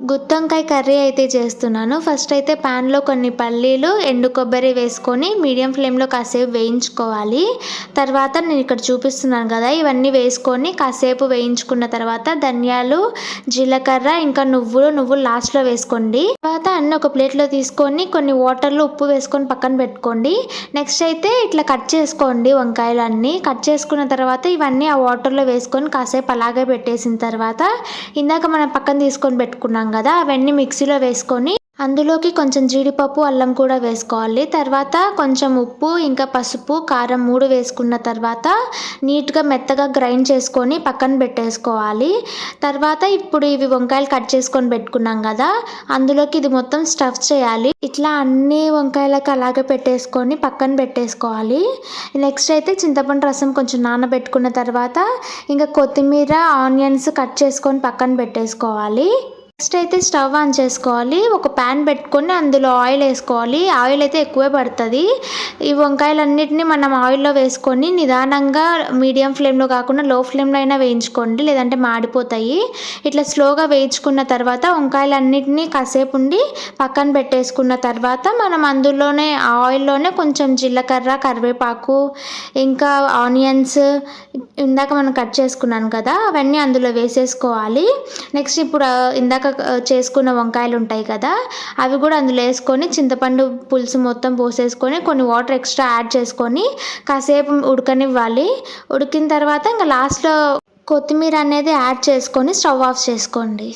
గుత్తొంకాయ curry అయితే చేస్తున్నాను. First అయితే ప్యాన్‌లో కొన్ని పల్లీలు, ఎండు కొబ్బరి వేసుకొని మీడియం ఫ్లేమ్‌లో కాసేపు వేయించుకోవాలి. తర్వాత నేను ఇక్కడ చూపిస్తున్నాను కదా! ఇవన్నీ వేసుకొని కాసేపు వేయించుకున్న తర్వాత ధనియాలు, జీలకర్ర ఇంకా నువ్వులు లాస్ట్‌లో వేసుకోండి. తర్వాత అన్నీ ఒక ప్లేట్‌లో తీసుకొని కొన్ని వాటర్‌లో ఉప్పు వేసుకొని పక్కన పెట్టుకోండి. నెక్స్ట్ అయితే ఇట్లా కట్ చేసుకోండి వంకాయలన్నీ. కట్ చేసుకున్న తర్వాత ఇవన్నీ ఆ వాటర్‌లో వేసుకొని కాసేపు అలాగే పెట్టేసిన తర్వాత ఇందాక మనం పక్కన తీసుకొని పెట్టుకున్నాం కదా! అవన్నీ మిక్సీలో వేసుకొని అందులోకి కొంచెం జీడిపప్పు, అల్లం కూడా వేసుకోవాలి. తర్వాత కొంచెం ఉప్పు, ఇంకా పసుపు, కారం 3 వేసుకున్న తర్వాత నీట్‌గా మెత్తగా గ్రైండ్ చేసుకొని పక్కన పెట్టేసుకోవాలి. తర్వాత ఇప్పుడు ఇవి వంకాయలు కట్ చేసుకొని పెట్టుకున్నాం కదా! అందులోకి ఇది మొత్తం స్టఫ్ చేయాలి. ఇట్లా అన్ని వంకాయలకి అలాగే పెట్టేసుకొని పక్కన పెట్టేసుకోవాలి. నెక్స్ట్ అయితే చింతపండు రసం కొంచెం నానబెట్టుకున్న తర్వాత ఇంకా కొత్తిమీర, ఆనియన్స్ కట్ చేసుకొని పక్కన పెట్టేసుకోవాలి. నెక్స్ట్ అయితే స్టవ్ ఆన్ చేసుకోవాలి. ఒక ప్యాన్ పెట్టుకొని అందులో ఆయిల్ వేసుకోవాలి. ఆయిల్ అయితే ఎక్కువే పడుతుంది. ఈ వంకాయలన్నిటిని మనం ఆయిల్‌లో వేసుకొని నిదానంగా మీడియం ఫ్లేమ్‌లో కాకుండా లో ఫ్లేమ్‌లో అయినా వేయించుకోండి. లేదంటే మాడిపోతాయి. ఇట్లా స్లోగా వేయించుకున్న తర్వాత వంకాయలన్నిటిని కాసేపు ఉండి పక్కన పెట్టేసుకున్న తర్వాత మనం అందులోనే ఆ ఆయిల్‌లోనే కొంచెం జీలకర్ర, కరివేపాకు, ఇంకా ఆనియన్స్ ఇందాక మనం కట్ చేసుకున్నాను కదా! అవన్నీ అందులో వేసేసుకోవాలి. నెక్స్ట్ ఇప్పుడు ఇందాక చేసుకున్న వంకాయలు ఉంటాయి కదా! అవి కూడా అందులో వేసుకొని చింతపండు పులుసు మొత్తం పోసేసుకొని కొన్ని వాటర్ ఎక్స్ట్రా యాడ్ చేసుకొని కాసేపు ఉడకనివ్వాలి. ఉడికిన తర్వాత ఇంక లాస్ట్‌లో కొత్తిమీర అనేది యాడ్ చేసుకొని స్టవ్ ఆఫ్ చేసుకోండి.